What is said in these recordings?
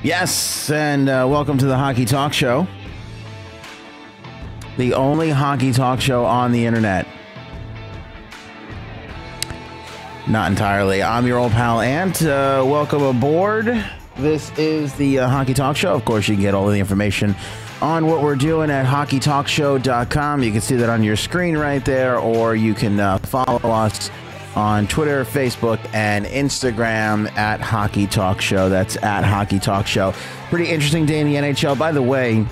Yes, and welcome to the Hockey Talk Show. The only hockey talk show on the internet. Not entirely. I'm your old pal Ant. Welcome aboard. This is the Hockey Talk Show. Of course, you can get all of the information on what we're doing at hockeytalkshow.com. You can see that on your screen right there, or you can follow us on Twitter, Facebook, and Instagram at Hockey Talk Show. That's at Hockey Talk Show. Pretty interesting day in the NHL. By the way,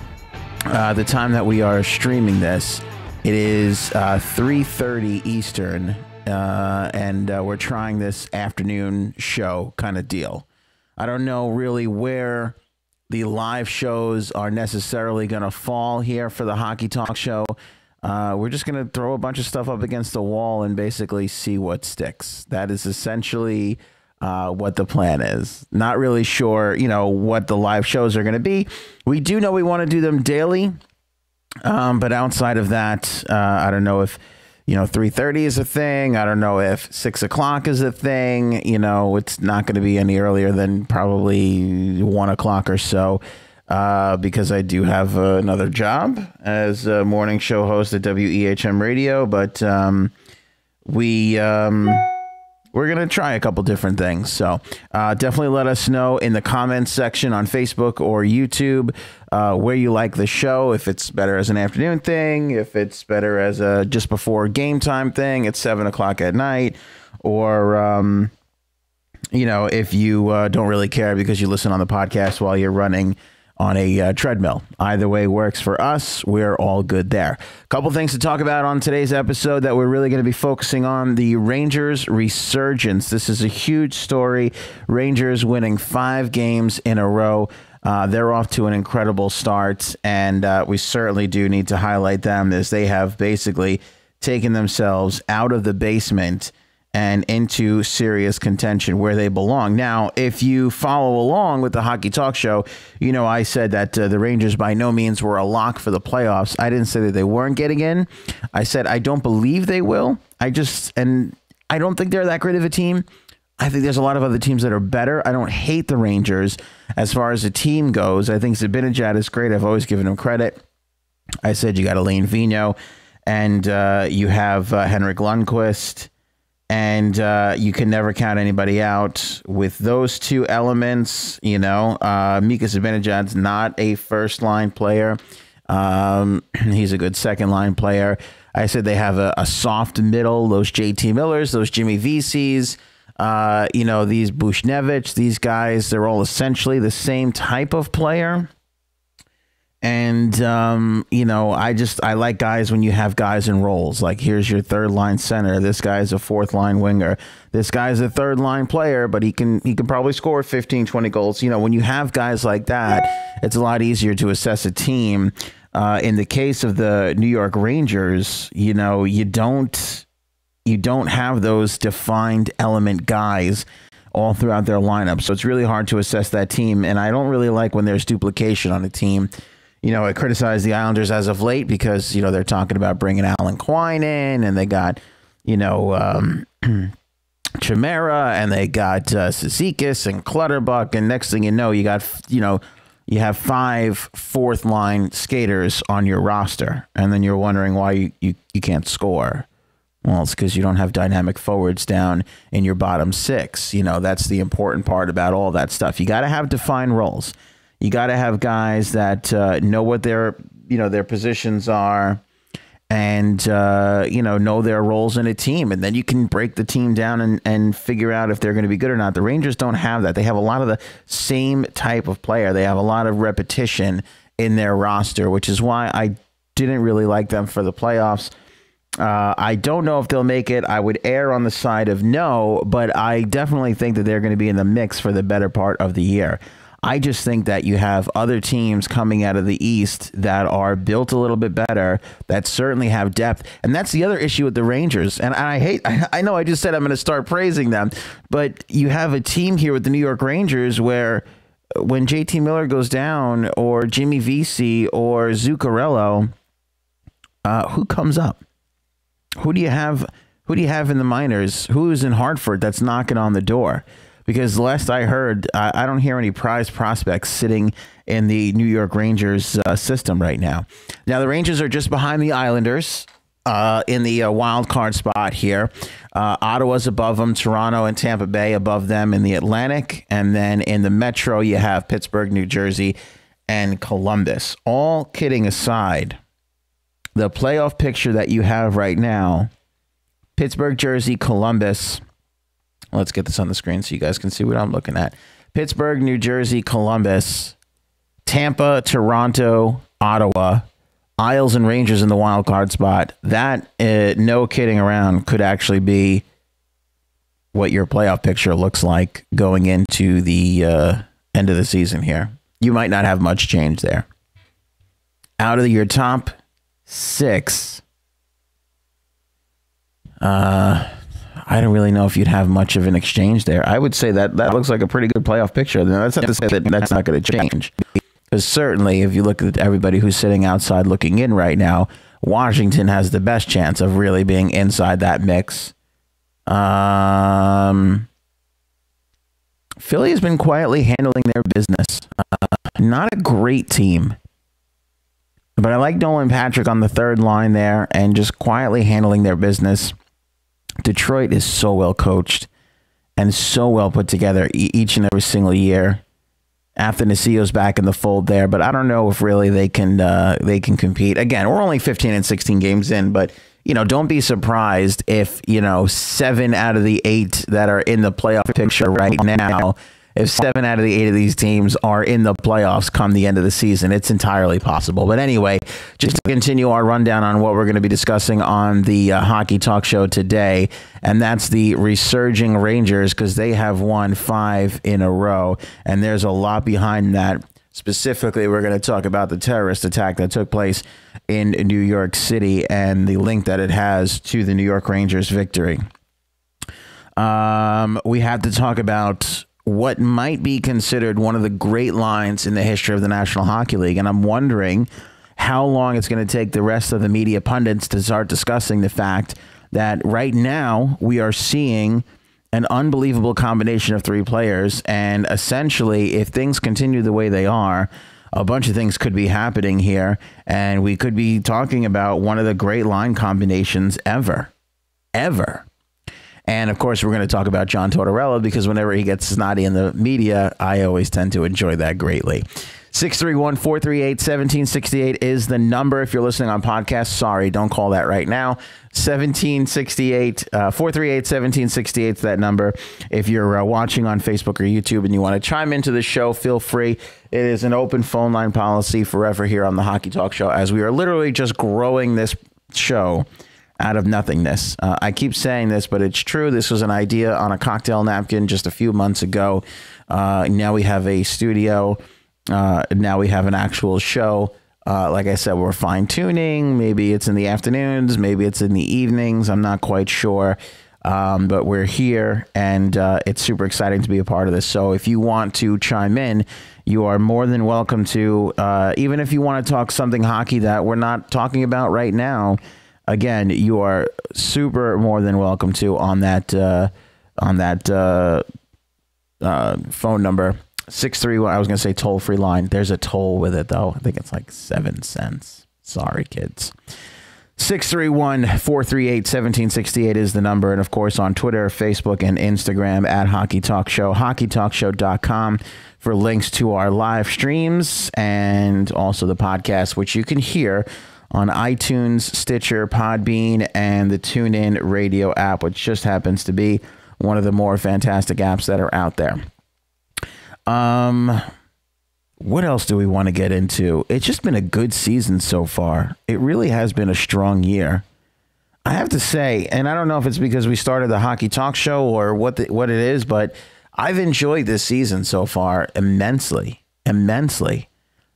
the time that we are streaming this, it is 3:30 Eastern, and we're trying this afternoon show kind of deal. I don't know really where the live shows are necessarily going to fall here for the Hockey Talk Show. We're just going to throw a bunch of stuff up against the wall and basically see what sticks. That is essentially what the plan is. Not really sure, what the live shows are going to be. We do know we want to do them daily. But outside of that, I don't know if, 3:30 is a thing. I don't know if 6 o'clock is a thing. It's not going to be any earlier than probably 1 o'clock or so. Because I do have another job as a morning show host at WEHM Radio, but we're going to try a couple different things. So definitely let us know in the comments section on Facebook or YouTube where you like the show, if it's better as an afternoon thing, if it's better as a just before game time thing at 7 o'clock at night, or, if you don't really care because you listen on the podcast while you're running on a treadmill. Either way works for us. We're all good there. Couple things to talk about on today's episode that we're really going to be focusing on: the Rangers resurgence. This is a huge story. Rangers winning 5 games in a row. They're off to an incredible start, and we certainly do need to highlight them as they have basically taken themselves out of the basement and into serious contention where they belong. Now, if you follow along with the Hockey Talk Show, I said that the Rangers by no means were a lock for the playoffs. I didn't say that they weren't getting in. I said I don't believe they will. I don't think they're that great of a team. I think there's a lot of other teams that are better. I don't hate the Rangers as far as the team goes. I think Zibanejad is great. I've always given him credit. I said you got Alain Vigneault, and you have Henrik Lundqvist. And you can never count anybody out with those two elements. Mika Zibanejad's not a first-line player. He's a good second-line player. I said they have a soft middle. Those JT Millers, those Jimmy Vesey's, these Bushnevich, these guys, they're all essentially the same type of player. And, I like guys when you have guys in roles. Like, here's your third line center. This guy's a fourth line winger. This guy's a third line player, but he can probably score 15, 20 goals. When you have guys like that, it's a lot easier to assess a team. In the case of the New York Rangers, you don't have those defined element guys all throughout their lineup. So it's really hard to assess that team. And I don't really like when there's duplication on a team. I criticized the Islanders as of late because, they're talking about bringing Alan Quine in, and they got, Chimera, and they got Cizikas and Clutterbuck. And next thing you know, you got, you have 5 fourth line skaters on your roster. And then you're wondering why you can't score. Well, it's because you don't have dynamic forwards down in your bottom 6. That's the important part about all that stuff. You got to have defined roles. You got to have guys that know what their positions are, and know their roles in a team, and then you can break the team down and figure out if they're going to be good or not. The Rangers don't have that. They have a lot of the same type of player. They have a lot of repetition in their roster, which is why I didn't really like them for the playoffs. I don't know if they'll make it. I would err on the side of no, but I definitely think that they're going to be in the mix for the better part of the year. I just think that you have other teams coming out of the East that are built a little bit better, that certainly have depth. And that's the other issue with the Rangers. And I know I just said I'm going to start praising them, but you have a team here with the New York Rangers where when JT Miller goes down, or Jimmy Vesey, or Zuccarello, who comes up? Who do you have in the minors? Who is in Hartford that's knocking on the door? because last I heard, I don't hear any prize prospects sitting in the New York Rangers system right now. Now, the Rangers are just behind the Islanders in the wild card spot here. Ottawa's above them, Toronto and Tampa Bay above them in the Atlantic. And then in the Metro, you have Pittsburgh, New Jersey, and Columbus. All kidding aside, the playoff picture that you have right now, Pittsburgh, Jersey, Columbus. Let's get this on the screen so you guys can see what I'm looking at. Pittsburgh, New Jersey, Columbus, Tampa, Toronto, Ottawa, Isles and Rangers in the wild card spot. That, no kidding around, could actually be what your playoff picture looks like going into the end of the season here. You might not have much change there. Out of your top 6, I don't really know if you'd have much of an exchange there. I would say that looks like a pretty good playoff picture. Now, that's not to say that that's not going to change. Because certainly, if you look at everybody who's sitting outside looking in right now, Washington has the best chance of really being inside that mix. Philly has been quietly handling their business. Not a great team. But I like Nolan Patrick on the third line there and just quietly handling their business. Detroit is so well coached and so well put together each and every single year. Athanasiou's back in the fold there, but I don't know if really they can compete. Again, we're only 15 and 16 games in, but don't be surprised if 7 out of the 8 that are in the playoff picture right now, if 7 out of the 8 of these teams are in the playoffs come the end of the season. It's entirely possible. But anyway, just to continue our rundown on what we're going to be discussing on the Hockey Talk Show today, and that's the resurging Rangers, because they have won 5 in a row, and there's a lot behind that. Specifically, we're going to talk about the terrorist attack that took place in New York City and the link that it has to the New York Rangers victory. We have to talk about what might be considered one of the great lines in the history of the National Hockey League. And I'm wondering how long it's going to take the rest of the media pundits to start discussing the fact that right now we are seeing an unbelievable combination of 3 players. And essentially, if things continue the way they are, a bunch of things could be happening here. And we could be talking about one of the great line combinations ever. And, of course, we're going to talk about John Tortorella, because whenever he gets snotty in the media, I always tend to enjoy that greatly. 631-438-1768 is the number. If you're listening on podcast, sorry, don't call that right now. 438-1768 is that number. If you're watching on Facebook or YouTube and you want to chime into the show, feel free. It is an open phone line policy forever here on the Hockey Talk Show, as we are literally just growing this show out of nothingness. I keep saying this, but it's true. This was an idea on a cocktail napkin just a few months ago. Now we have a studio. Now we have an actual show. Like I said, we're fine tuning. Maybe it's in the afternoons. Maybe it's in the evenings. I'm not quite sure. But we're here, and it's super exciting to be a part of this. So if you want to chime in, you are more than welcome to, even if you want to talk something hockey that we're not talking about right now. Again, you are super more than welcome to on that phone number, 631. I was going to say toll free line. There's a toll with it, though. I think it's like 7 cents. Sorry, kids. 631-438-1768 is the number. And of course, on Twitter, Facebook, and Instagram at Hockey Talk Show, hockeytalkshow.com for links to our live streams and also the podcast, which you can hear on iTunes, Stitcher, Podbean, and the TuneIn radio app, which just happens to be one of the more fantastic apps that are out there. What else do we want to get into? It's just been a good season so far. It really has been a strong year. I have to say, and I don't know if it's because we started the Hockey Talk Show or what it is, but I've enjoyed this season so far immensely.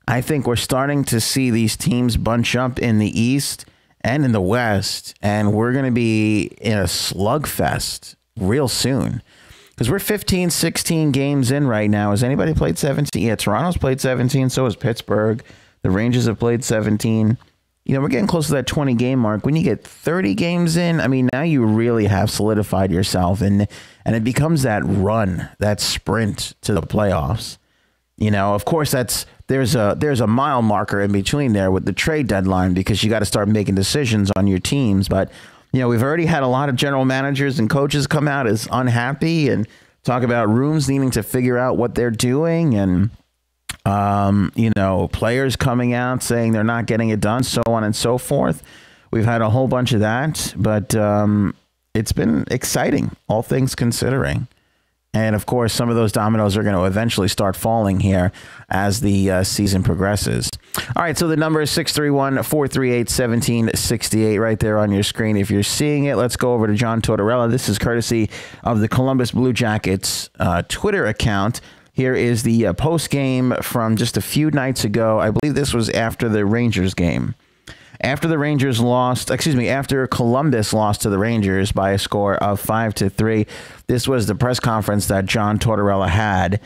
I think we're starting to see these teams bunch up in the East and in the West, and we're going to be in a slugfest real soon, because we're 15, 16 games in right now. Has anybody played 17? Yeah, Toronto's played 17. So has Pittsburgh. The Rangers have played 17. we're getting close to that 20 game mark. When you get 30 games in, I mean, now you really have solidified yourself, and it becomes that run, that sprint to the playoffs. Of course, there's a mile marker in between there with the trade deadline, because you got to start making decisions on your teams. But, we've already had a lot of general managers and coaches come out as unhappy and talk about rooms needing to figure out what they're doing, and players coming out saying they're not getting it done, so on and so forth. We've had a whole bunch of that, but it's been exciting, all things considering. And of course, some of those dominoes are going to eventually start falling here as the season progresses. All right, so the number is 631-438-1768 right there on your screen. If you're seeing it, let's go over to John Tortorella. This is courtesy of the Columbus Blue Jackets Twitter account. Here is the post game from just a few nights ago. I believe this was after the Rangers game. After Columbus lost to the Rangers by a score of 5-3. This was the press conference that John Tortorella had.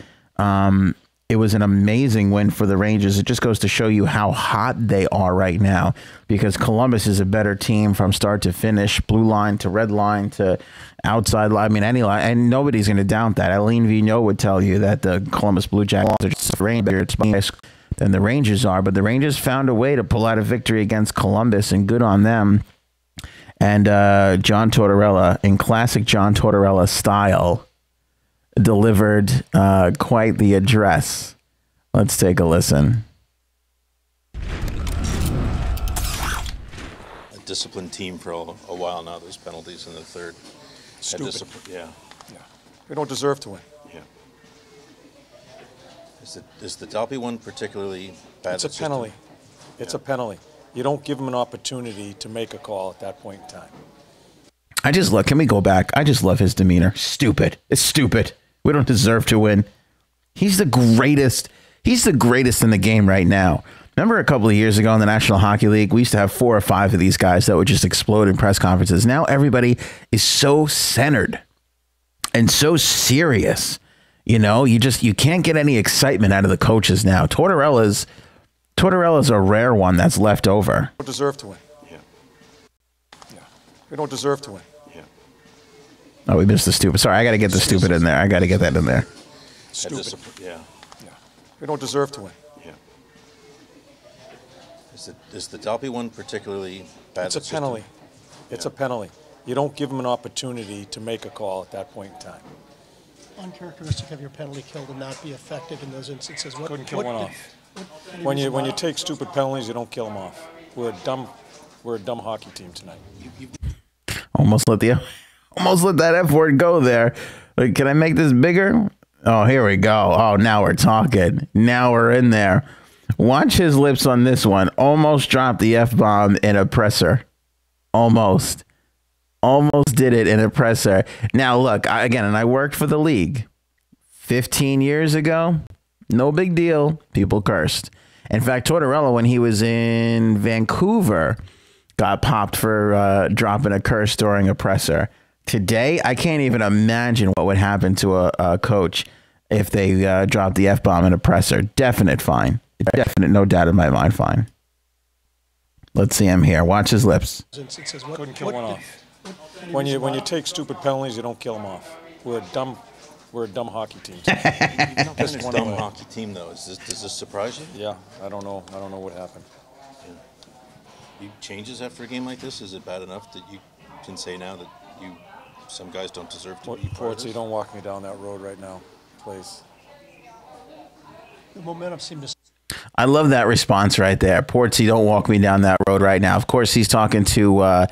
It was an amazing win for the Rangers. It just goes to show you how hot they are right now, because Columbus is a better team from start to finish, blue line to red line to outside line. I mean, any line, and nobody's going to doubt that. Eileen Vigneault would tell you that the Columbus Blue Jackets are just Rangers than the Rangers are, but the Rangers found a way to pull out a victory against Columbus, and good on them. And John Tortorella, in classic John Tortorella style, delivered quite the address. Let's take a listen. A disciplined team for a while now. There's penalties in the third. Stupid. Yeah. We don't deserve to win. Yeah. Is the Dalby one particularly bad? It's a penalty. It's a penalty. You don't give them an opportunity to make a call at that point in time. Can we go back? I just love his demeanor. Stupid. It's stupid. We don't deserve to win. He's the greatest. He's the greatest in the game right now. Remember a couple of years ago in the National Hockey League, we used to have 4 or 5 of these guys that would just explode in press conferences. Now everybody is so centered and so serious. You can't get any excitement out of the coaches now. Tortorella's a rare one that's left over. We don't deserve to win. Yeah. We don't deserve to win. Yeah. Oh, we missed the stupid. Sorry, I got to get the stupid in there. I got to get that in there. Stupid. Yeah. We don't deserve to win. Yeah. Is the Dalby one particularly bad? It's a penalty. It's a penalty. You don't give them an opportunity to make a call at that point in time. Uncharacteristic of your penalty kill to not be effective in those instances. Couldn't kill one off. When you take stupid penalties, you don't kill them off. We're a dumb hockey team tonight. Almost let that F word go there. Like, can I make this bigger? Oh, here we go. Oh, now we're talking. Now we're in there. Watch his lips on this one. Almost dropped the F-bomb in a presser. Almost did it in a presser. Now, look, I worked for the league 15 years ago. No big deal. People cursed. In fact, Tortorella, when he was in Vancouver, got popped for dropping a curse during a presser. Today, I can't even imagine what would happen to a coach if they dropped the F-bomb in a presser. Definite fine. Definite, no doubt in my mind, fine. Let's see him here. Watch his lips. Couldn't kill one off. When you take stupid penalties, you don't kill them off. We're a dumb hockey team. This dumb hockey team, though. Does this surprise you? Yeah, I don't know what happened. Yeah. Changes after a game like this? Is it bad enough that you can say now that some guys don't deserve to be part of this? Don't walk me down that road right now, please. The momentum seemed to... I love that response right there. Portsy, don't walk me down that road right now. Of course, he's talking to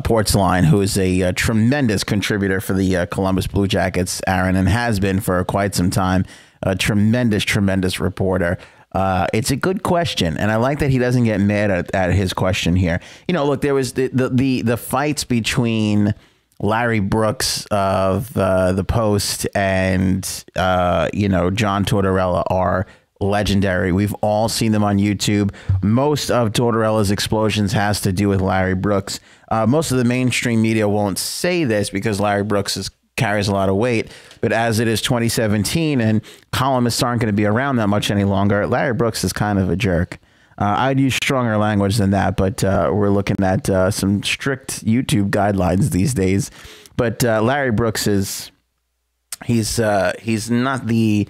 Portsline, who is a tremendous contributor for the Columbus Blue Jackets, Aaron, and has been for quite some time. A tremendous reporter. It's a good question, and I like that he doesn't get mad at his question here. Look, there was the fights between Larry Brooks of the Post and John Tortorella are legendary. We've all seen them on YouTube. Most of Tortorella's explosions has to do with Larry Brooks. Most of the mainstream media won't say this because Larry Brooks carries a lot of weight, but as it is 2017 and columnists aren't going to be around that much any longer, Larry Brooks is kind of a jerk. I'd use stronger language than that, but we're looking at some strict YouTube guidelines these days. But Larry Brooks he's not the,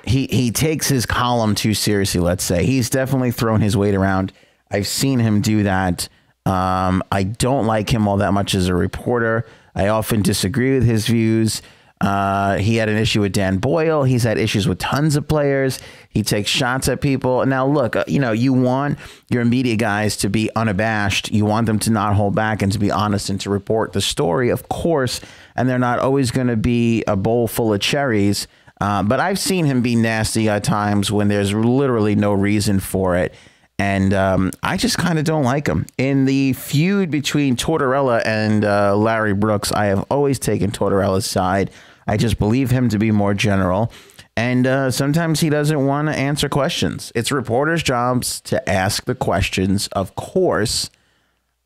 he takes his column too seriously, let's say. He's definitely thrown his weight around. I've seen him do that. I don't like him all that much as a reporter. I often disagree with his views. He had an issue with Dan Boyle. He's had issues with tons of players. He takes shots at people. Now, look, you want your media guys to be unabashed. You want them to not hold back and to be honest and to report the story, of course. And they're not always going to be a bowl full of cherries. But I've seen him be nasty at times when there's literally no reason for it. And I just kind of don't like him. In the feud between Tortorella and Larry Brooks, I have always taken Tortorella's side. I just believe him to be more general. And sometimes he doesn't want to answer questions. It's reporters' jobs to ask the questions, of course.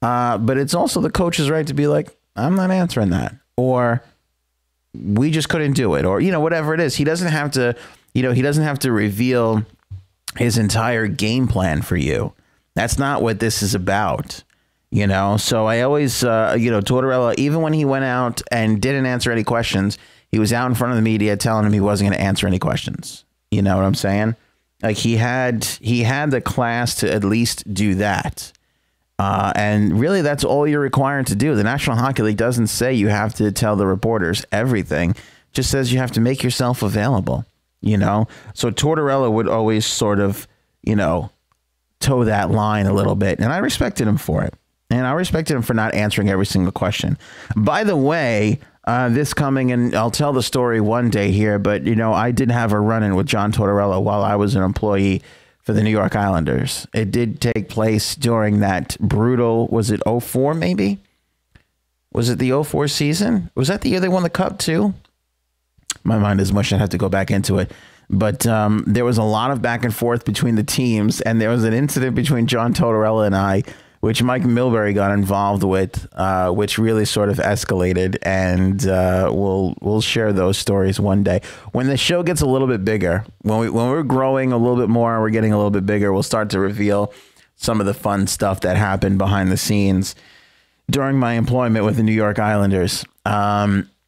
But it's also the coach's right to be like, I'm not answering that. Or we just couldn't do it. Or, whatever it is. He doesn't have to, he doesn't have to reveal his entire game plan for you. That's not what this is about, So I always, Tortorella, even when he went out and didn't answer any questions, he was out in front of the media telling him he wasn't going to answer any questions. You know what I'm saying? Like he had the class to at least do that. And really, that's all you're required to do. The National Hockey League doesn't say you have to tell the reporters everything. Just says you have to make yourself available. So Tortorella would always sort of, toe that line a little bit. And I respected him for it. And I respected him for not answering every single question. By the way, this coming, and I'll tell the story one day here, but, I did have a run-in with John Tortorella while I was an employee for the New York Islanders. It did take place during that brutal, was it 04 maybe? Was it the 04 season? Was that the year they won the Cup too? My mind is mush. I'd have to go back into it. But there was a lot of back and forth between the teams. And there was an incident between John Tortorella and I, which Mike Milbury got involved with, which really sort of escalated. And we'll share those stories one day. When the show gets a little bit bigger, when we're growing a little bit more, we're getting a little bit bigger, we'll start to reveal some of the fun stuff that happened behind the scenes during my employment with the New York Islanders.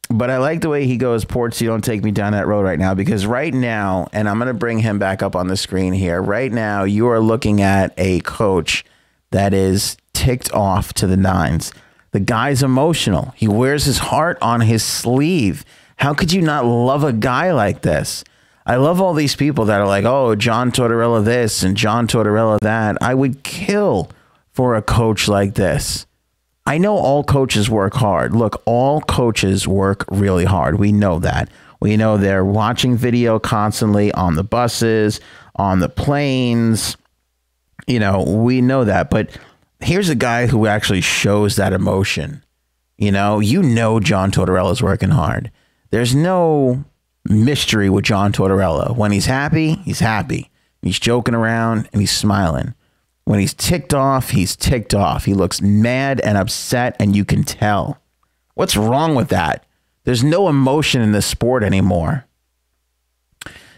But I like the way he goes, Ports, you don't take me down that road right now, because right now, and I'm going to bring him back up on the screen here. Right now, you are looking at a coach that is ticked off to the nines. The guy's emotional. He wears his heart on his sleeve. How could you not love a guy like this? I love all these people that are like, oh, John Tortorella this and John Tortorella that. I would kill for a coach like this. I know all coaches work hard. Look, all coaches work really hard. We know that. We know they're watching video constantly on the buses, on the planes. We know that. But here's a guy who actually shows that emotion. John Tortorella is working hard. There's no mystery with John Tortorella. When he's happy, he's happy. He's joking around and he's smiling. When he's ticked off, he's ticked off. He looks mad and upset, and you can tell. What's wrong with that? There's no emotion in this sport anymore.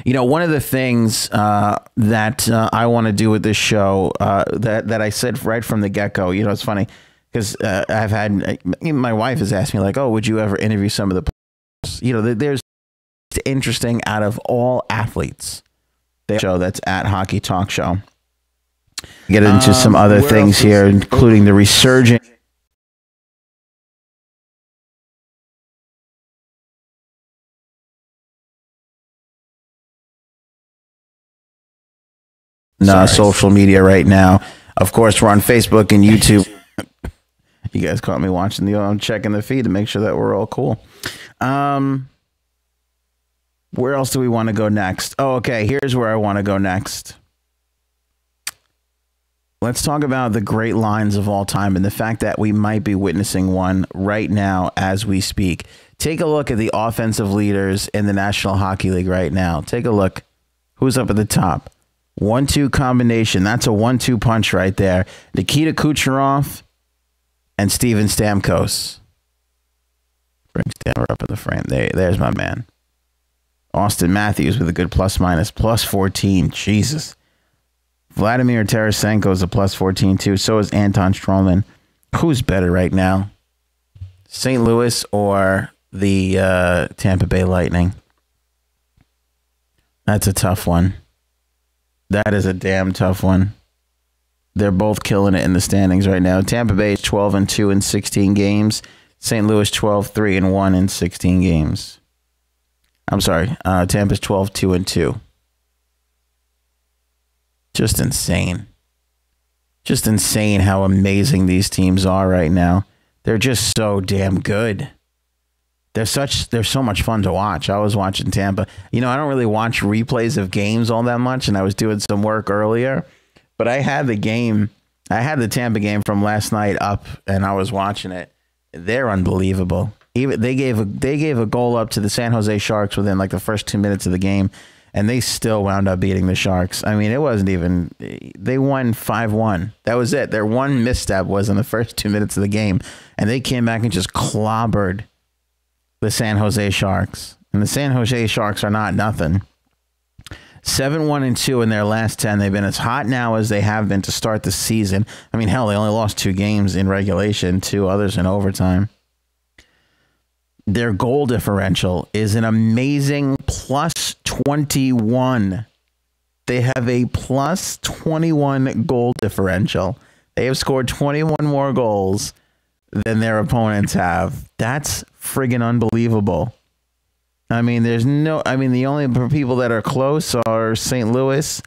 One of the things that I want to do with this show that I said right from the get-go, it's funny because I've had, my wife has asked me like, oh, would you ever interview some of the players? There's interesting out of all athletes. The show that's at Hockey Talk Show. Get into some other things here, including the resurgent. Social media right now. Of course, we're on Facebook and YouTube. You guys caught me watching I'm checking the feed to make sure that we're all cool. Where else do we want to go next? Oh, okay. Here's where I want to go next. Let's talk about the great lines of all time and the fact that we might be witnessing one right now as we speak. Take a look at the offensive leaders in the National Hockey League right now. Take a look. Who's up at the top? 1-2 combination. That's a 1-2 punch right there. Nikita Kucherov and Steven Stamkos. Bring Stammer up in the frame. There's my man. Austin Matthews with a good plus-minus, plus 14. Jesus. Vladimir Tarasenko is a plus 14 too. So is Anton Stroman. Who's better right now? St. Louis or the Tampa Bay Lightning? That's a tough one. That is a damn tough one. They're both killing it in the standings right now. Tampa Bay is 12-2 in 16 games. St. Louis 12-3-1 in 16 games. I'm sorry. Tampa's 12-2-2. Just insane. Just insane how amazing these teams are right now. They're just so damn good. They're so much fun to watch. I was watching Tampa. You know, I don't really watch replays of games all that much, and I was doing some work earlier, but I had the Tampa game from last night up, and I was watching it. They're unbelievable. Even they gave a goal up to the San Jose Sharks within like the first 2 minutes of the game, and they still wound up beating the Sharks. I mean, it wasn't even. They won 5-1. That was it. Their one misstep was in the first 2 minutes of the game, and they came back and just clobbered the San Jose Sharks. And the San Jose Sharks are not nothing. 7-1-2 in their last 10. They've been as hot now as they have been to start the season. I mean, hell, they only lost 2 games in regulation, 2 others in overtime. Their goal differential is an amazing plus 21. They have a plus 21 goal differential. They have scored 21 more goals than their opponents have. That's friggin' unbelievable. I mean, the only people that are close are St. Louis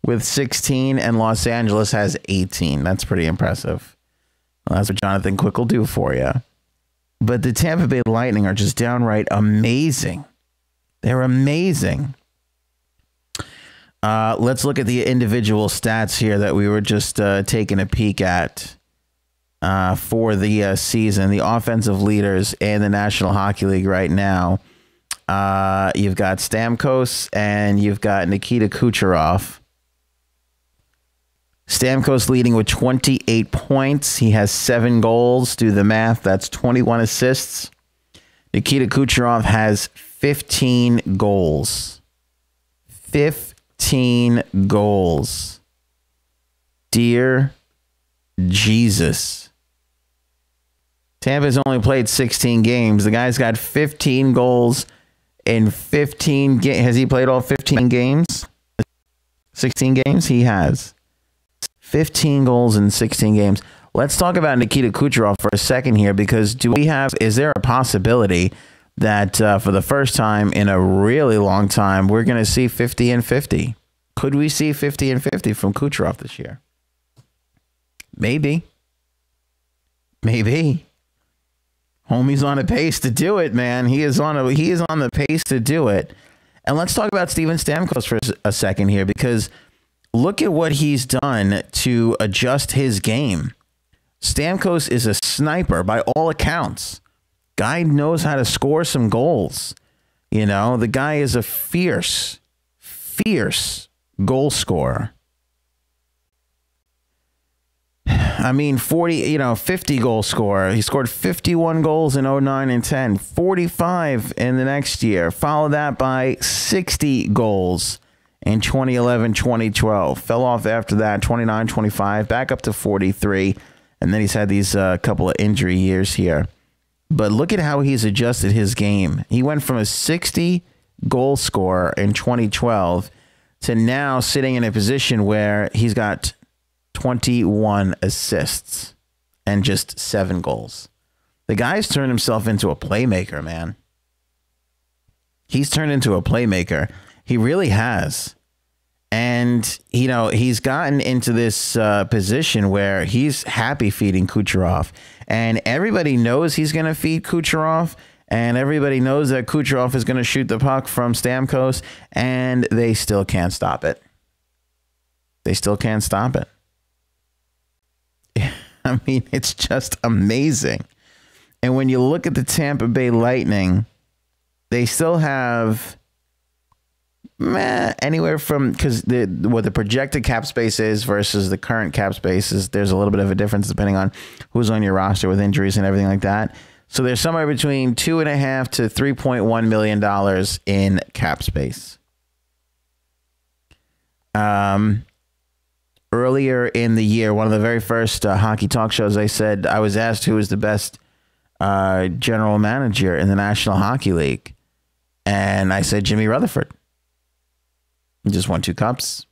with 16 and Los Angeles has 18. That's pretty impressive. Well, that's what Jonathan Quick will do for you. But the Tampa Bay Lightning are just downright amazing. They're amazing. Let's look at the individual stats here that we were just taking a peek at for the season. The offensive leaders in the National Hockey League right now. You've got Stamkos and you've got Nikita Kucherov. Stamkos leading with 28 points. He has 7 goals. Do the math. That's 21 assists. Nikita Kucherov has 15 goals. 15 goals. Dear Jesus. Tampa's only played 16 games. The guy's got 15 goals in 15 games. Has he played all 15 games? 16 games? He has. 15 goals in 16 games. Let's talk about Nikita Kucherov for a second here, because is there a possibility that for the first time in a really long time, we're going to see 50 and 50? Could we see 50 and 50 from Kucherov this year? Maybe. Maybe. Homie's on a pace to do it, man. He is on the pace to do it. And let's talk about Steven Stamkos for a second here, because look at what he's done to adjust his game. Stamkos is a sniper by all accounts. Guy knows how to score some goals. You know, the guy is a fierce goal scorer. I mean, 50 goal scorer. He scored 51 goals in 09 and 10, 45 in the next year. Follow that by 60 goals in 2011, 2012. Fell off after that, 29, 25, back up to 43. And then he's had these couple of injury years here. But look at how he's adjusted his game. He went from a 60 goal scorer in 2012 to now sitting in a position where he's got 21 assists and just 7 goals. The guy's turned himself into a playmaker, man. He's turned into a playmaker. He really has. And, you know, he's gotten into this position where he's happy feeding Kucherov. And everybody knows he's going to feed Kucherov. And everybody knows that Kucherov is going to shoot the puck from Stamkos. And they still can't stop it. They still can't stop it. I mean, it's just amazing. And when you look at the Tampa Bay Lightning, they still have anywhere from, because what the projected cap space is versus the current cap space is, there's a little bit of a difference depending on who's on your roster with injuries and everything like that. So there's somewhere between $2.5 to $3.1 million in cap space. earlier in the year, one of the very first hockey talk shows, I was asked who was the best general manager in the National Hockey League. And I said Jimmy Rutherford. He just won 2 cups,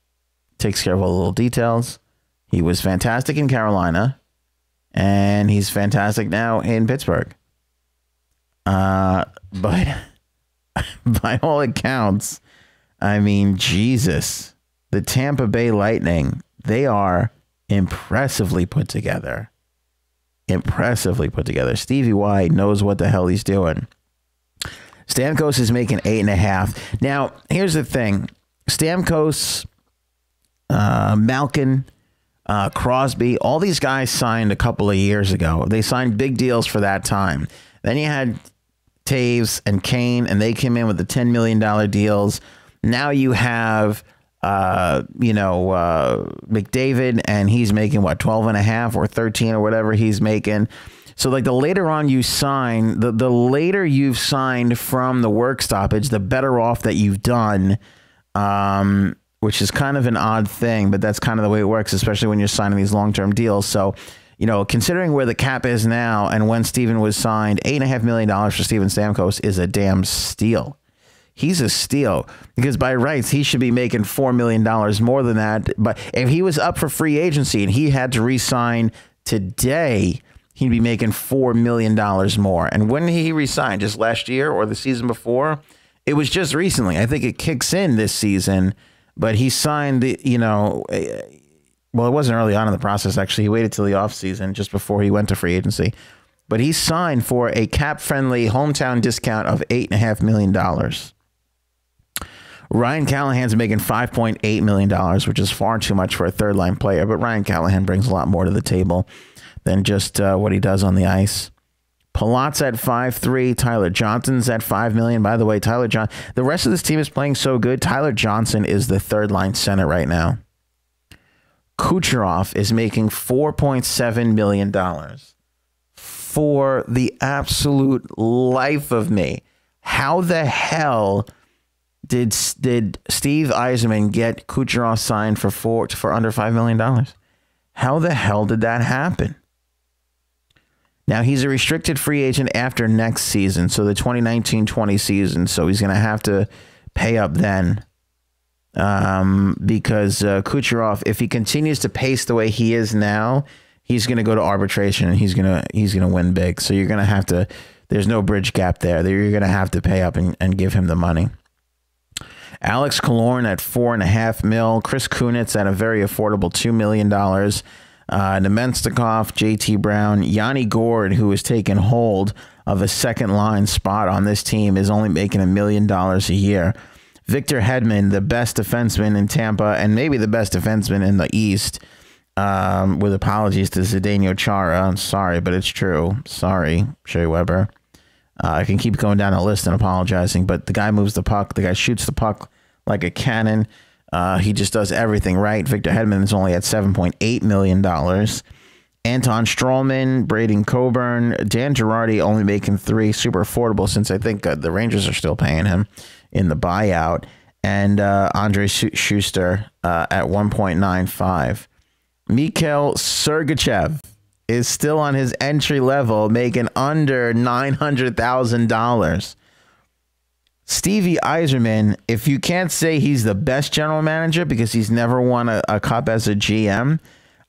takes care of all the little details. He was fantastic in Carolina, and he's fantastic now in Pittsburgh. But by all accounts, I mean, Jesus, the Tampa Bay Lightning, they are impressively put together. Impressively put together. Stevie Y knows what the hell he's doing. Stamkos is making 8.5. Now, here's the thing. Stamkos, Malkin, Crosby, all these guys signed a couple of years ago. They signed big deals for that time. Then you had Taves and Kane, and they came in with the $10 million deals. Now you have, McDavid, and he's making, what, 12.5 or 13 or whatever he's making. So, like, the later on you sign, the later you've signed from the work stoppage, the better off that you've done, which is kind of an odd thing, but that's kind of the way it works, especially when you're signing these long-term deals. So, considering where the cap is now and when Steven was signed, $8.5 million for Steven Stamkos is a damn steal. He's a steal because by rights, he should be making $4 million more than that. But if he was up for free agency and he had to re-sign today, he'd be making $4 million more. And when he re-signed, just last year or the season before, it was just recently. I think it kicks in this season, but he signed well, it wasn't early on in the process, actually. He waited till the offseason just before he went to free agency. But he signed for a cap-friendly hometown discount of $8.5 million. Ryan Callahan's making $5.8 million, which is far too much for a third-line player. But Ryan Callahan brings a lot more to the table than just what he does on the ice. Palat's at 5.3. Tyler Johnson's at $5 million. By the way, the rest of this team is playing so good. Tyler Johnson is the third-line center right now. Kucherov is making $4.7 million. For the absolute life of me, how the hell did Steve Yzerman get Kucherov signed for under $5 million? How the hell did that happen? Now, he's a restricted free agent after next season, so the 2019-20 season, so he's going to have to pay up then. Because Kucherov, if he continues to pace the way he is now, he's going to go to arbitration and he's going to win big. So you're going to have to, there's no bridge gap there. You're going to have to pay up and give him the money. Alex Killorn at $4.5 million. Chris Kunitz at a very affordable $2 million. Nemestikov, JT Brown, Yanni Gord, who has taken hold of a second line spot on this team, is only making $1 million a year. Victor Hedman, the best defenseman in Tampa and maybe the best defenseman in the East, with apologies to Zdeno Chara. I'm sorry, but it's true. Sorry, Shea Weber. I can keep going down the list and apologizing, but the guy moves the puck. The guy shoots the puck like a cannon. He just does everything right. Victor Hedman is only at $7.8 million. Anton Strawman, Braden Coburn, Dan Girardi only making $3 million, super affordable since I think the Rangers are still paying him in the buyout. And Andre Schuster at $1.95 million. Mikhail Sergachev is still on his entry level, making under $900,000. Stevie Yzerman, if you can't say he's the best general manager because he's never won a cup as a GM,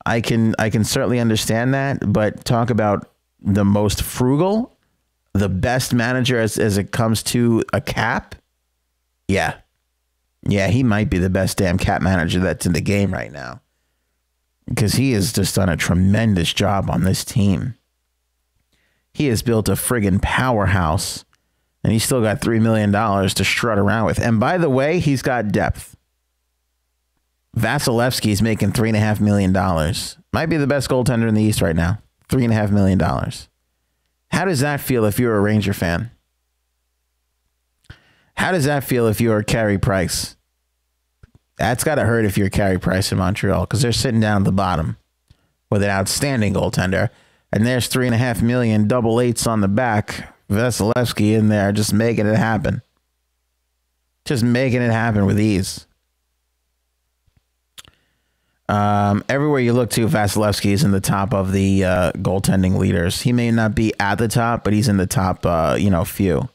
I can certainly understand that. But talk about the most frugal, the best manager as it comes to a cap. Yeah, he might be the best damn cap manager that's in the game right now, because he has just done a tremendous job on this team. He has built a friggin' powerhouse, and he's still got $3 million to strut around with. And by the way, he's got depth. Vasilevsky is making $3.5 million. Might be the best goaltender in the East right now. $3.5 million. How does that feel if you're a Ranger fan? How does that feel if you're Carey Price? That's got to hurt if you're Carey Price in Montreal, because they're sitting down at the bottom with an outstanding goaltender. And there's $3.5 million, double eights on the back. Vasilevsky in there just making it happen. Just making it happen with ease. Everywhere you look to, Vasilevsky is in the top of the goaltending leaders. He may not be at the top, but he's in the top, few.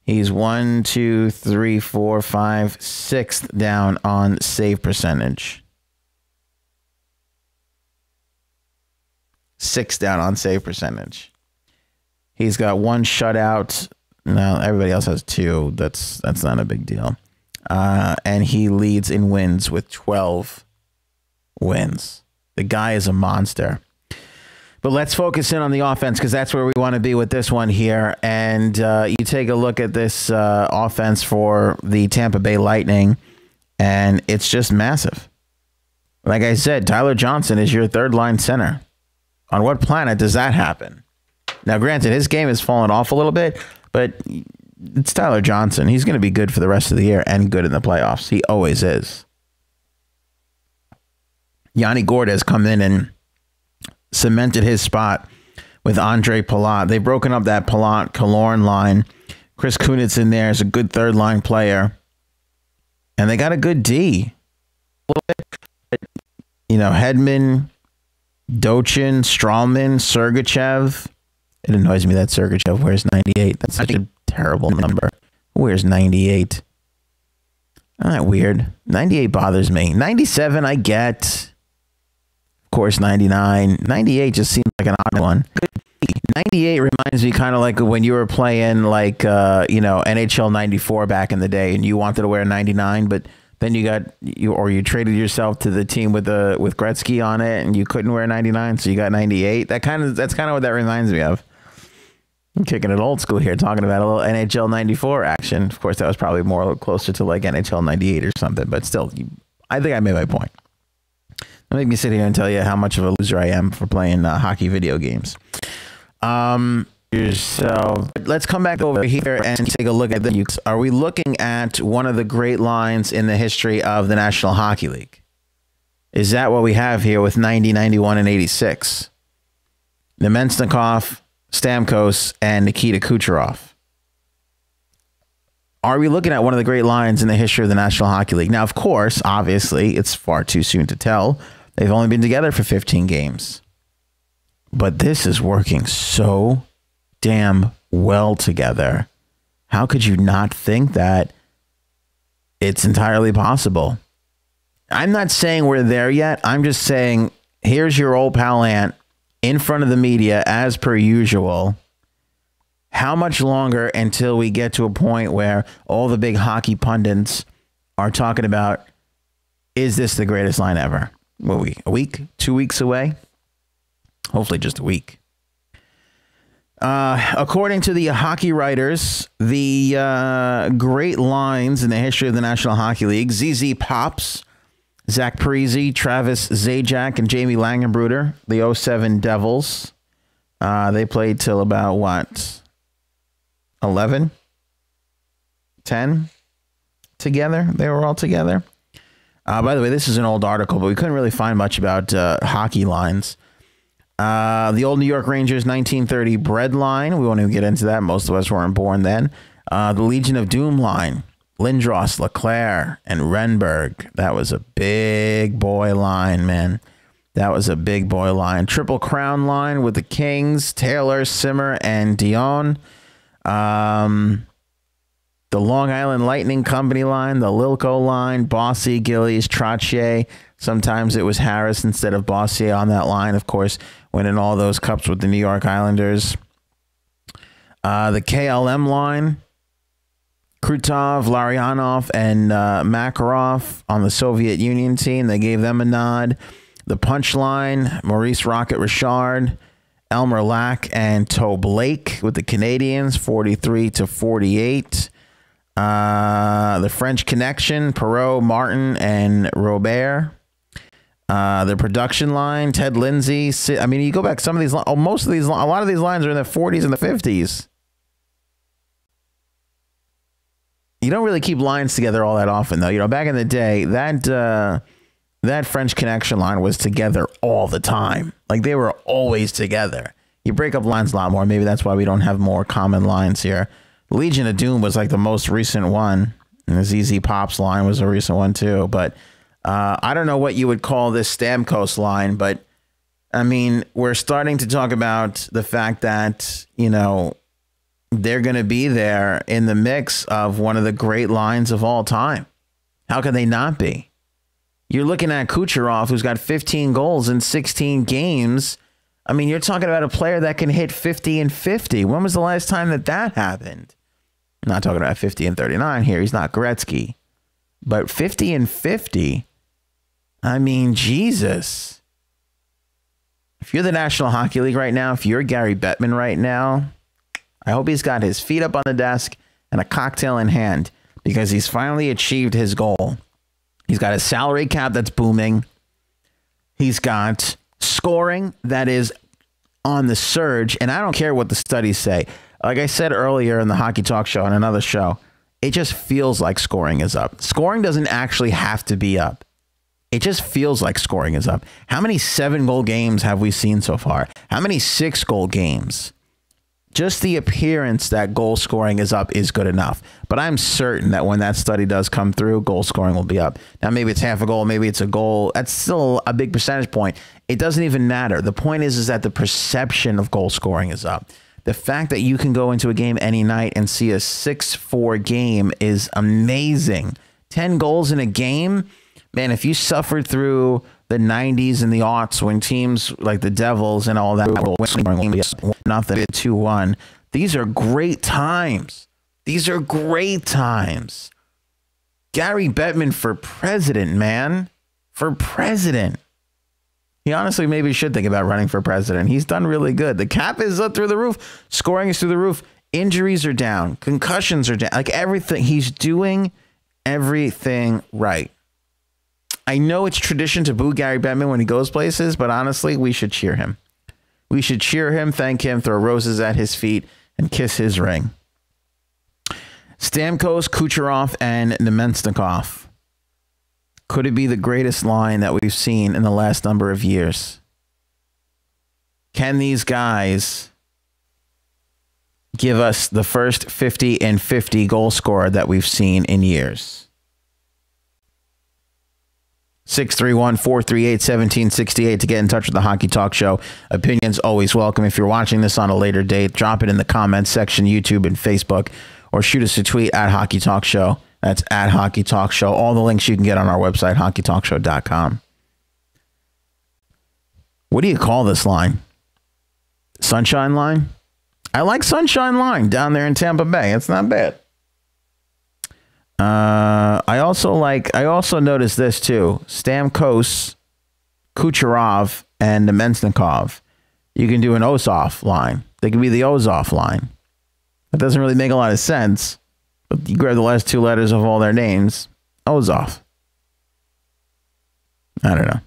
He's 1, 2, 3, 4, 5, 6th down on save percentage. 6th down on save percentage. He's got 1 shutout. No, everybody else has 2. That's not a big deal. And he leads in wins with 12 wins. The guy is a monster. But let's focus in on the offense because that's where we want to be with this one here. And you take a look at this offense for the Tampa Bay Lightning, and it's just massive. Like I said, Tyler Johnson is your third-line center. On what planet does that happen? Now, granted, his game has fallen off a little bit, but it's Tyler Johnson. He's going to be good for the rest of the year and good in the playoffs. He always is. Yanni Gourde has come in and cemented his spot with Andre Palat. They've broken up that Palat-Killorn line. Chris Kunitz in there is a good third-line player. And they got a good D. Hedman, Dochin, Strawman, Sergachev. It annoys me that Sergachev wears 98. That's such a terrible number. Who wears 98? Isn't that weird? 98 bothers me. 97, I get. Of course, 99. 98 just seems like an odd one. 98 reminds me kind of like when you were playing like, NHL 94 back in the day and you wanted to wear 99, but then you traded yourself to the team with Gretzky on it and you couldn't wear 99, so you got 98. That's kind of what that reminds me of. I'm kicking it old school here, talking about a little NHL 94 action. Of course, that was probably more closer to like NHL 98 or something, but still, I think I made my point. Don't make me sit here and tell you how much of a loser I am for playing hockey video games. So let's come back over here and take a look at the. Are we looking at one of the great lines in the history of the National Hockey League? Is that what we have here with 90, 91, and 86? Nemesnikov, Stamkos, and Nikita Kucherov. Are we looking at one of the great lines in the history of the National Hockey League? Now, of course, obviously, it's far too soon to tell. They've only been together for 15 games. But this is working so damn well together. How could you not think that it's entirely possible? I'm not saying we're there yet. I'm just saying, here's your old pal Ant in front of the media as per usual. How much longer until we get to a point where all the big hockey pundits are talking about, is this the greatest line ever? What are we, a week, 2 weeks away? Hopefully just a week. According to the hockey writers, the great lines in the history of the National Hockey League, ZZ Pops, Zach Parise, Travis Zajac, and Jamie Langenbruder, the 07 Devils. They played till about, what, 11? 10 together? They were all together. By the way, this is an old article, but we couldn't really find much about hockey lines. The old New York Rangers 1930 bread line. We won't even get into that. Most of us weren't born then. The Legion of Doom line. Lindros, LeClaire, and Renberg. That was a big boy line, man. That was a big boy line. Triple Crown line with the Kings, Taylor, Simmer, and Dion. The Long Island Lightning Company line, the Lilco line, Bossy, Gillies, Trottier. Sometimes it was Harris instead of Bossier on that line, of course, winning all those cups with the New York Islanders. The KLM line, Krutov, Larionov, and Makarov on the Soviet Union team. They gave them a nod. The Punch line, Maurice Rocket Richard, Elmer Lack, and Toe Blake with the Canadians, 43-48. The French Connection, Perot, Martin, and Robert. The production line, Ted Lindsay. I mean, you go back, some of these, most of these, a lot of these lines are in the 40s and the 50s. You don't really keep lines together all that often, though. You know, back in the day, that French Connection line was together all the time. Like, they were always together. You break up lines a lot more. Maybe that's why we don't have more common lines here. Legion of Doom was like the most recent one. And the ZZ Pops line was a recent one, too. But I don't know what you would call this Stamkos line, but I mean, we're starting to talk about the fact that, you know, they're going to be there in the mix of one of the great lines of all time. How can they not be? You're looking at Kucherov, who's got 15 goals in 16 games. I mean, you're talking about a player that can hit 50 and 50. When was the last time that happened? I'm not talking about 50 and 39 here. He's not Gretzky. But 50 and 50, I mean, Jesus. If you're the National Hockey League right now, if you're Gary Bettman right now, I hope he's got his feet up on the desk and a cocktail in hand, because he's finally achieved his goal. He's got a salary cap that's booming. He's got scoring that is on the surge. And I don't care what the studies say. Like I said earlier in the Hockey Talk Show, on another show, it just feels like scoring is up. Scoring doesn't actually have to be up. It just feels like scoring is up. How many 7-goal games have we seen so far? How many 6-goal games? Just the appearance that goal scoring is up is good enough. But I'm certain that when that study does come through, goal scoring will be up. Now, maybe it's half a goal, maybe it's a goal. That's still a big percentage point. It doesn't even matter. The point is that the perception of goal scoring is up. The fact that you can go into a game any night and see a 6-4 game is amazing. 10 goals in a game. Man, if you suffered through the 90s and the aughts when teams like the Devils and all that were winning nothing 2-1, these are great times. These are great times. Gary Bettman for president, man. For president. He honestly maybe should think about running for president. He's done really good. The cap is up through the roof. Scoring is through the roof. Injuries are down. Concussions are down. Like everything. He's doing everything right. I know it's tradition to boo Gary Bettman when he goes places, but honestly, we should cheer him. We should cheer him, thank him, throw roses at his feet, and kiss his ring. Stamkos, Kucherov, and Nemesnikov. Could it be the greatest line that we've seen in the last number of years? Can these guys give us the first 50 and 50 goal scorer that we've seen in years? 631-438-1768 to get in touch with the Hockey Talk Show. Opinions always welcome. If you're watching this on a later date, drop it in the comments section, YouTube and Facebook, or shoot us a tweet at Hockey Talk Show. That's at Hockey Talk Show. All the links you can get on our website, hockeytalkshow.com. What do you call this line? Sunshine Line? I like Sunshine Line down there in Tampa Bay. It's not bad. I also noticed this too. Stamkos, Kucherov, and Nemesnikov. You can do an Ozov line. They can be the Ozov line. That doesn't really make a lot of sense. But you grab the last 2 letters of all their names. Ozov. I don't know.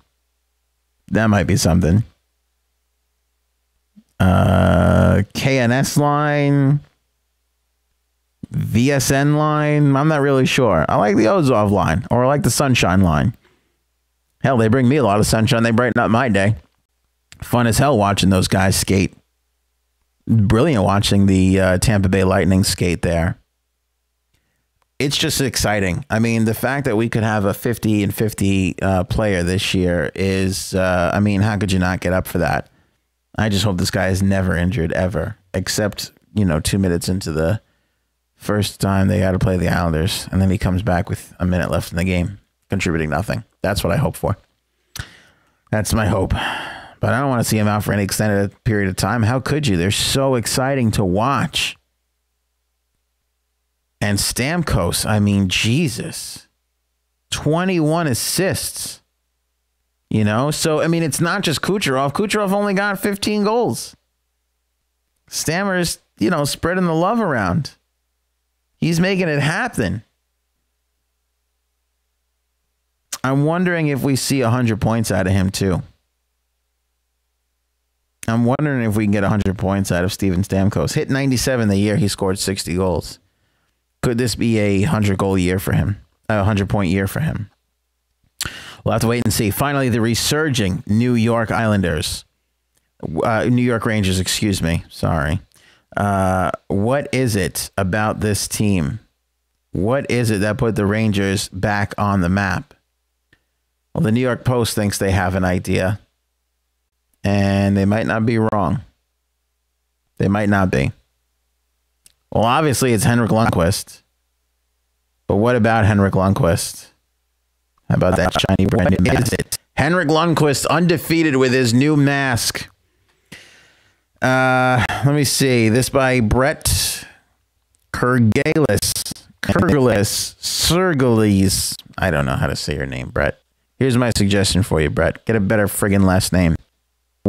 That might be something. KNS line. VSN line. I'm not really sure. I like the Ozov line, or I like the Sunshine line. Hell, they bring me a lot of sunshine. They brighten up my day. Fun as hell watching those guys skate. Brilliant watching the Tampa Bay Lightning skate there. It's just exciting. I mean, the fact that we could have a 50 and 50 player this year is, I mean, how could you not get up for that? I just hope this guy is never injured ever, except, 2 minutes into the first time they had to play the Islanders, and then he comes back with a minute left in the game, contributing nothing. That's what I hope for. That's my hope. But I don't want to see him out for any extended period of time. How could you? They're so exciting to watch. And Stamkos, I mean, Jesus. 21 assists. So, I mean, it's not just Kucherov. Kucherov only got 15 goals. Stammer's, spreading the love around. He's making it happen. I'm wondering if we see 100 points out of him, too. I'm wondering if we can get 100 points out of Steven Stamkos. Hit 97 the year he scored 60 goals. Could this be a 100-goal year for him? A 100-point year for him? We'll have to wait and see. Finally, the resurging New York Islanders. New York Rangers, excuse me. Sorry. What is it about this team? What is it that put the Rangers back on the map? Well, the New York Post thinks they have an idea, and they might not be wrong. They might not be. Well, obviously, it's Henrik Lundqvist. But what about Henrik Lundqvist? How about that shiny brand new mask? Henrik Lundqvist undefeated with his new mask. Let me see. This by Brett Sergelis. I don't know how to say your name, Brett. Here's my suggestion for you, Brett. Get a better friggin' last name.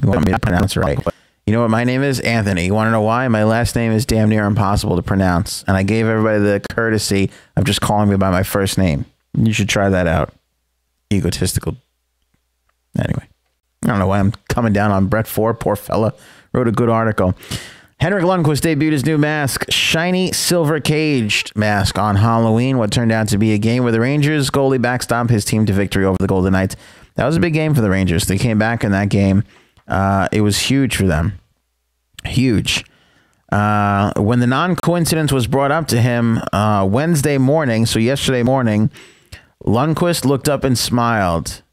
You want me to pronounce it right. You know what my name is? Anthony. You want to know why? My last name is damn near impossible to pronounce. And I gave everybody the courtesy of just calling me by my first name. You should try that out. Egotistical. Anyway. I don't know why I'm coming down on Brett Ford. Poor fella. Wrote a good article. Henrik Lundqvist debuted his new mask, shiny silver caged mask, on Halloween. What turned out to be a game where the Rangers goalie backstopped his team to victory over the Golden Knights. That was a big game for the Rangers. They came back in that game. It was huge for them. Huge. When the non-coincidence was brought up to him Wednesday morning, so yesterday morning, Lundqvist looked up and smiled.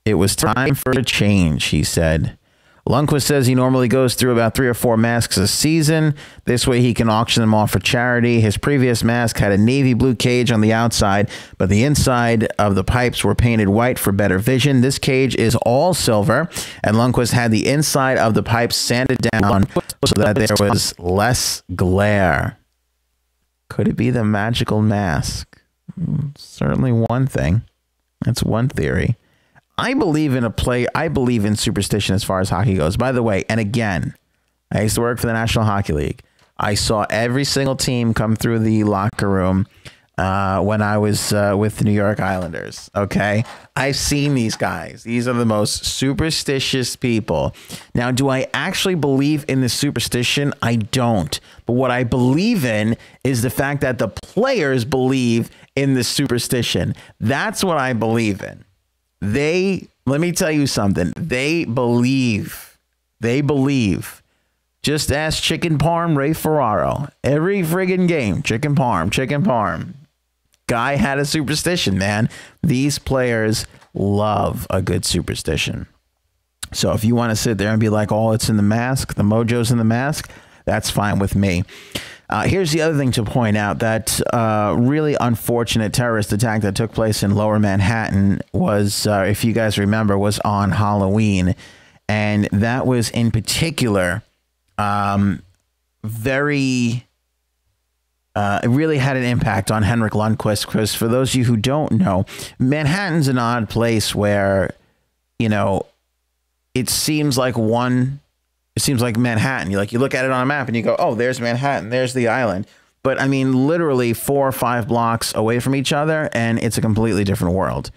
It was time for a change, he said. Lundqvist says he normally goes through about 3 or 4 masks a season. This way he can auction them off for charity. His previous mask had a navy blue cage on the outside, but the inside of the pipes were painted white for better vision. This cage is all silver, and Lundqvist had the inside of the pipes sanded down so that there was less glare. Could it be the magical mask? Certainly one thing. That's one theory. I believe in superstition as far as hockey goes. By the way, and again, I used to work for the National Hockey League. I saw every single team come through the locker room when I was with the New York Islanders. Okay, I've seen these guys. These are the most superstitious people. Now, do I actually believe in this superstition? I don't. But what I believe in is the fact that the players believe in the superstition. That's what I believe in. Let me tell you something. They believe. Just ask Chicken Parm Ray Ferraro. Every friggin' game, Chicken Parm. Guy had a superstition, man. These players love a good superstition. So if you want to sit there and be like, oh, it's in the mask, the mojo's in the mask, that's fine with me. Here's the other thing to point out. That really unfortunate terrorist attack that took place in Lower Manhattan was, if you guys remember, was on Halloween. And that was in particular it really had an impact on Henrik Lundqvist, because for those of you who don't know, Manhattan's an odd place where, you know, it seems like Manhattan. You look at it on a map and you go, oh, there's Manhattan, there's the island. But I mean, literally 4 or 5 blocks away from each other, and it's a completely different world.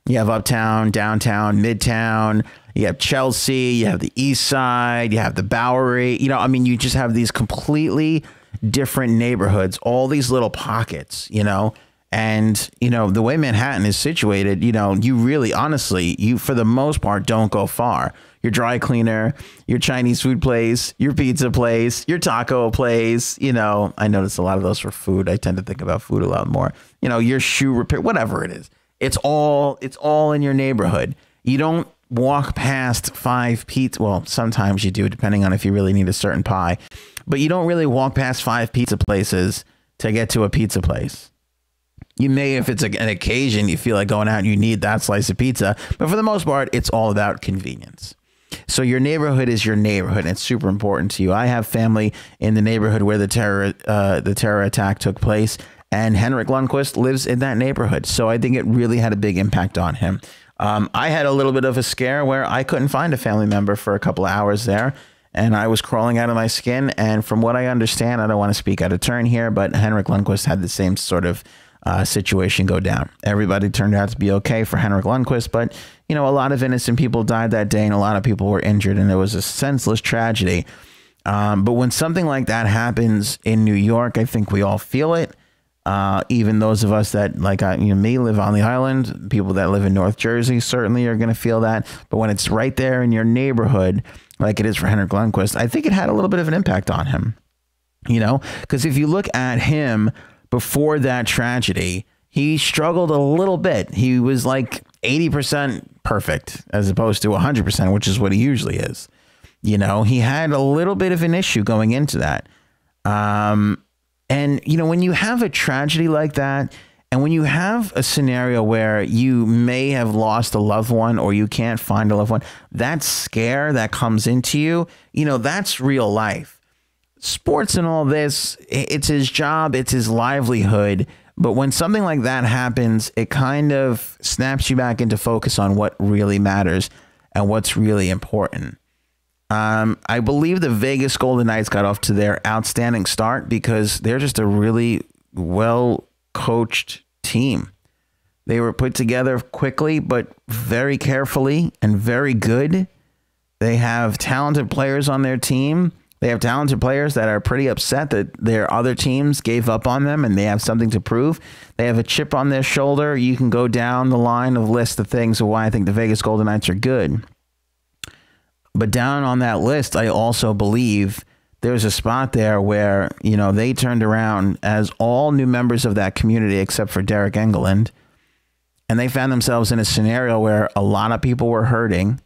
You have uptown, downtown, midtown, you have Chelsea, you have the East Side, you have the Bowery. You know, I mean, you just have these completely different neighborhoods, all these little pockets, you know. And, you know, the way Manhattan is situated, you know, you really, honestly, you, for the most part, don't go far. Your dry cleaner, your Chinese food place, your pizza place, your taco place, you know, I notice a lot of those for food. I tend to think about food a lot more. You know, your shoe repair, whatever it is. It's all in your neighborhood. You don't walk past 5 pizza. Well, sometimes you do, depending on if you really need a certain pie. But you don't really walk past 5 pizza places to get to a pizza place. You may, if it's an occasion, you feel like going out and you need that slice of pizza. But for the most part, it's all about convenience. So your neighborhood is your neighborhood, and it's super important to you. I have family in the neighborhood where the terror attack took place, and Henrik Lundqvist lives in that neighborhood. So I think it really had a big impact on him. I had a little bit of a scare where I couldn't find a family member for a couple of hours there, and I was crawling out of my skin. And from what I understand, I don't want to speak out of turn here, but Henrik Lundqvist had the same sort of situation go down. Everybody turned out to be okay for Henrik Lundqvist, but you know, a lot of innocent people died that day, and a lot of people were injured, and it was a senseless tragedy. But when something like that happens in New York, I think we all feel it. Even those of us that, like me, live on the island, people that live in North Jersey certainly are going to feel that. But when it's right there in your neighborhood, like it is for Henrik Lundqvist, I think it had a little bit of an impact on him. You know, because if you look at him before that tragedy, he struggled a little bit. He was like, 80% perfect as opposed to 100%, which is what he usually is. You know, he had a little bit of an issue going into that. And, you know, when you have a tragedy like that, and when you have a scenario where you may have lost a loved one or you can't find a loved one, that scare that comes into you, you know, that's real life. Sports and all this, it's his job, it's his livelihood. But when something like that happens, it kind of snaps you back into focus on what really matters and what's really important. I believe the Vegas Golden Knights got off to their outstanding start because they're just a really well-coached team. They were put together quickly, but very carefully and very good. They have talented players on their team. They have talented players that are pretty upset that their other teams gave up on them and they have something to prove. They have a chip on their shoulder. You can go down the line of list of things of why I think the Vegas Golden Knights are good. But down on that list, I also believe there's a spot there where, you know, they turned around as all new members of that community except for Derek Engeland. And they found themselves in a scenario where a lot of people were hurting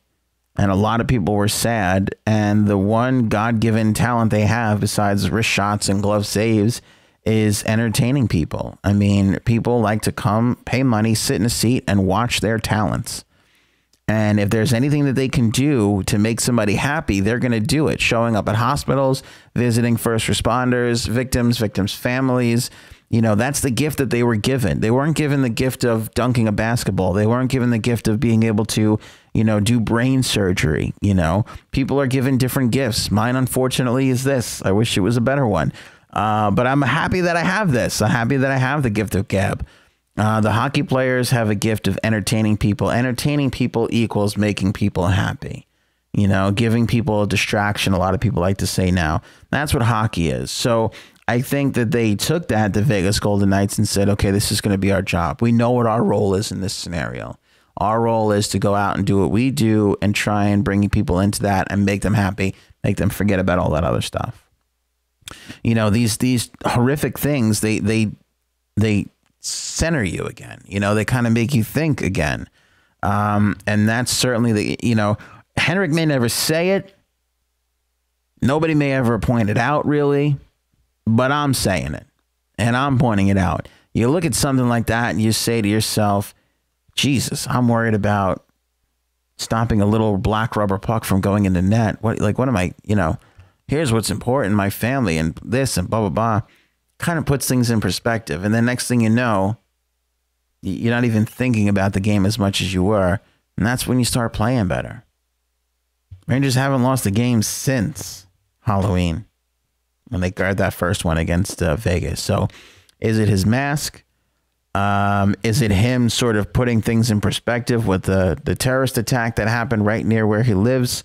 and a lot of people were sad. And the one God-given talent they have besides wrist shots and glove saves is entertaining people. I mean, people like to come, pay money, sit in a seat and watch their talents. And if there's anything that they can do to make somebody happy, they're going to do it. Showing up at hospitals, visiting first responders, victims' families. You know, that's the gift that they were given. They weren't given the gift of dunking a basketball. They weren't given the gift of being able to, you know, do brain surgery. You know, people are given different gifts. Mine, unfortunately, is this. I wish it was a better one. But I'm happy that I have this. I'm happy that I have the gift of gab. The hockey players have a gift of entertaining people. Entertaining people equals making people happy. You know, giving people a distraction. A lot of people like to say now. That's what hockey is. So I think that they took that, the Vegas Golden Knights, and said, okay, this is going to be our job. We know what our role is in this scenario. Our role is to go out and do what we do and try and bring people into that and make them happy, make them forget about all that other stuff. You know, these horrific things, they center you again. You know, they kind of make you think again. And that's certainly the, you know, Henrik may never say it. Nobody may ever point it out, really, but I'm saying it and I'm pointing it out. You look at something like that and you say to yourself, Jesus, I'm worried about stopping a little black rubber puck from going in the net. What am I, you know, here's what's important, my family and this and blah, blah, blah. Kind of puts things in perspective. And then next thing you know, you're not even thinking about the game as much as you were. And that's when you start playing better. Rangers haven't lost a game since Halloween when they guard that first one against Vegas. So is it his mask? Is it him sort of putting things in perspective with the terrorist attack that happened right near where he lives?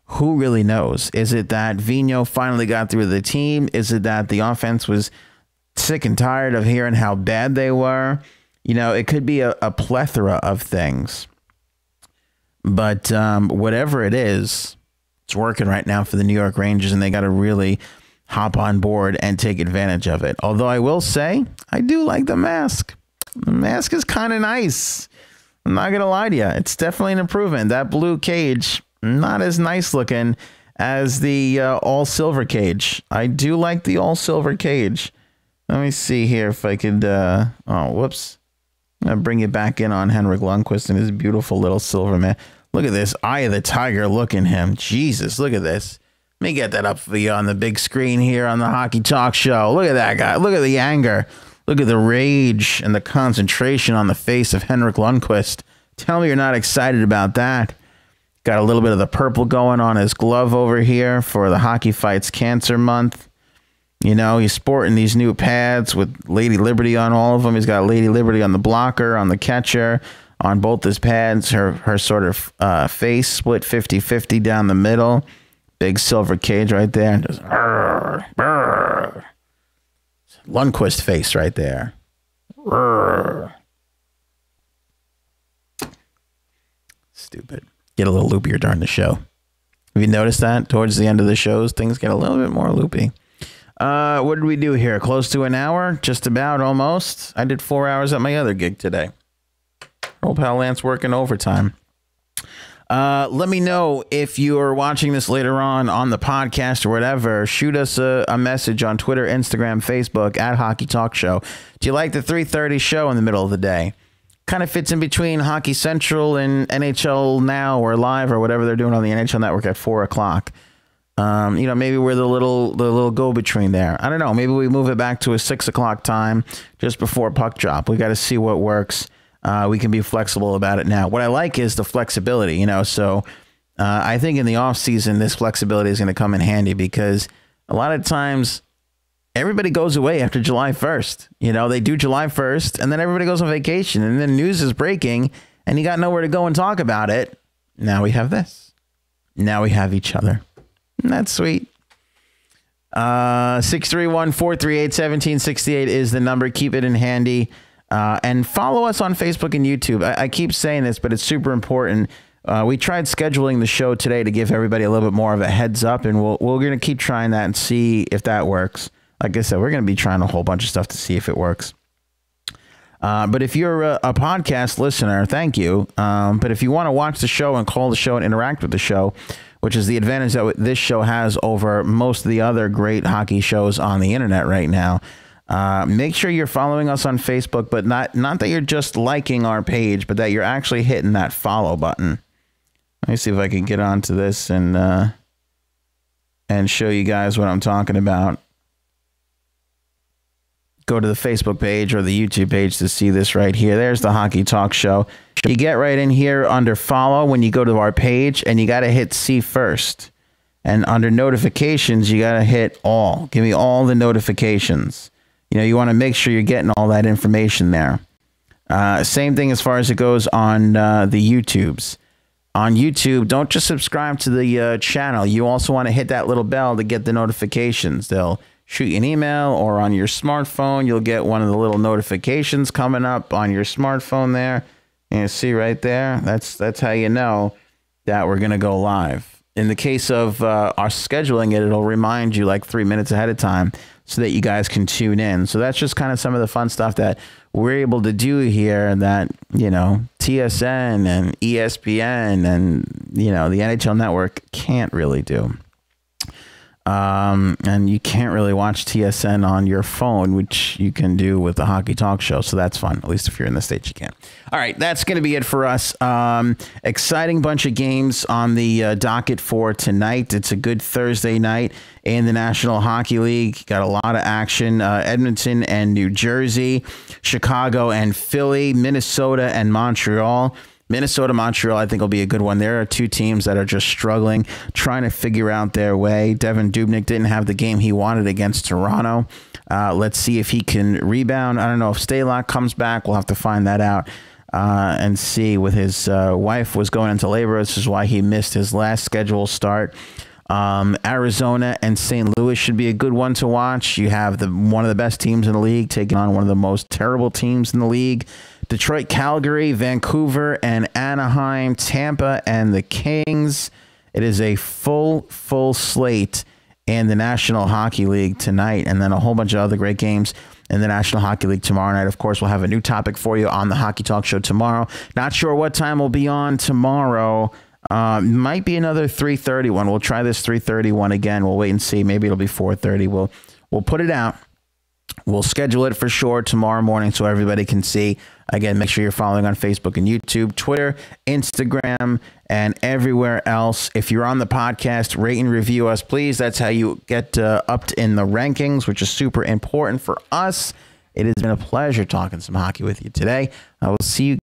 Who really knows? Is it that Vino finally got through the team? Is it that the offense was sick and tired of hearing how bad they were? You know, it could be a plethora of things. But whatever it is, it's working right now for the New York Rangers, and they got to really hop on board and take advantage of it. Although I will say, I do like the mask. The mask is kind of nice. I'm not going to lie to you. It's definitely an improvement. That blue cage, not as nice looking as the all silver cage. I do like the all silver cage. Let me see here if I could, oh, whoops. I'm going to bring you back in on Henrik Lundqvist and his beautiful little silver man. Look at this eye of the tiger. Look at him. Jesus, look at this. Let me get that up for you on the big screen here on the Hockey Talk Show. Look at that guy. Look at the anger. Look at the rage and the concentration on the face of Henrik Lundqvist. Tell me you're not excited about that. Got a little bit of the purple going on his glove over here for the Hockey Fights Cancer Month. You know, he's sporting these new pads with Lady Liberty on all of them. He's got Lady Liberty on the blocker, on the catcher, on both his pads. Her sort of face split 50-50 down the middle. Big silver cage right there. And just Lundqvist face right there. Stupid. Get a little loopier during the show. Have you noticed that? Towards the end of the shows, things get a little bit more loopy. What did we do here? Close to an hour? Just about, almost. I did 4 hours at my other gig today. Old pal Lance working overtime. Let me know if you are watching this later on the podcast or whatever. Shoot us a message on Twitter, Instagram, Facebook at Hockey Talk Show. Do you like the 3:30 show in the middle of the day? Kind of fits in between Hockey Central and NHL Now or Live or whatever they're doing on the NHL Network at 4 o'clock. Maybe we're the little go-between there. I don't know. Maybe we move it back to a 6 o'clock time just before puck drop. We got to see what works. We can be flexible about it now. What I like is the flexibility, so I think in the off season, this flexibility is going to come in handy because a lot of times everybody goes away after July 1st. They do July 1st and then everybody goes on vacation and then news is breaking and you got nowhere to go and talk about it. Now we have this. Now we have each other. And that's sweet. 631-438-1768 is the number. Keep it in handy. And follow us on Facebook and YouTube. I keep saying this, but it's super important. We tried scheduling the show today to give everybody a little bit more of a heads up, and we're going to keep trying that and see if that works. Like I said, we're going to be trying a whole bunch of stuff to see if it works. But if you're a podcast listener, thank you. But if you want to watch the show and call the show and interact with the show, which is the advantage that this show has over most of the other great hockey shows on the internet right now, make sure you're following us on Facebook, but not that you're just liking our page, but that you're actually hitting that follow button. Let me see if I can get onto this and show you guys what I'm talking about. Go to the Facebook page or the YouTube page to see this right here. There's the Hockey Talk Show. You get right in here under follow when you go to our page, and you got to hit see first. And under notifications, you got to hit all. Give me all the notifications. You want to make sure you're getting all that information there. Same thing as far as it goes on the YouTubes. On YouTube, don't just subscribe to the channel. You also want to hit that little bell to get the notifications. They'll shoot you an email, or on your smartphone, you'll get one of the little notifications coming up on your smartphone there. And you see right there, that's how you know that we're going to go live. In the case of our scheduling it, it'll remind you like 3 minutes ahead of time so that you guys can tune in. So that's just kind of some of the fun stuff that we're able to do here that, TSN and ESPN and, the NHL Network can't really do. And you can't really watch TSN on your phone, which you can do with the Hockey Talk Show. So that's fun. At least if you're in the States, you can. All right. That's going to be it for us. Exciting bunch of games on the docket for tonight. It's a good Thursday night in the National Hockey League. Got a lot of action. Edmonton and New Jersey, Chicago and Philly, Minnesota and Montreal. Minnesota, Montreal, I think will be a good one. There are two teams that are just struggling, trying to figure out their way. Devin Dubnyk didn't have the game he wanted against Toronto. Let's see if he can rebound. I don't know if Stalock comes back. We'll have to find that out and see. With his wife was going into labor. This is why he missed his last scheduled start. Arizona and St. Louis should be a good one to watch. You have one of the best teams in the league taking on one of the most terrible teams in the league. Detroit, Calgary, Vancouver, and Anaheim, Tampa, and the Kings. It is a full slate in the National Hockey League tonight, and then a whole bunch of other great games in the National Hockey League tomorrow night. Of course, we'll have a new topic for you on the Hockey Talk Show tomorrow. Not sure what time we'll be on tomorrow. Might be another 3:30 one. We'll try this 3:30 one again. We'll wait and see. Maybe it'll be 4:30. We'll put it out. We'll schedule it for sure tomorrow morning so everybody can see. Again, make sure you're following on Facebook and YouTube, Twitter, Instagram, and everywhere else. If you're on the podcast, rate and review us, please. That's how you get upped in the rankings, which is super important for us. It has been a pleasure talking some hockey with you today. I will see you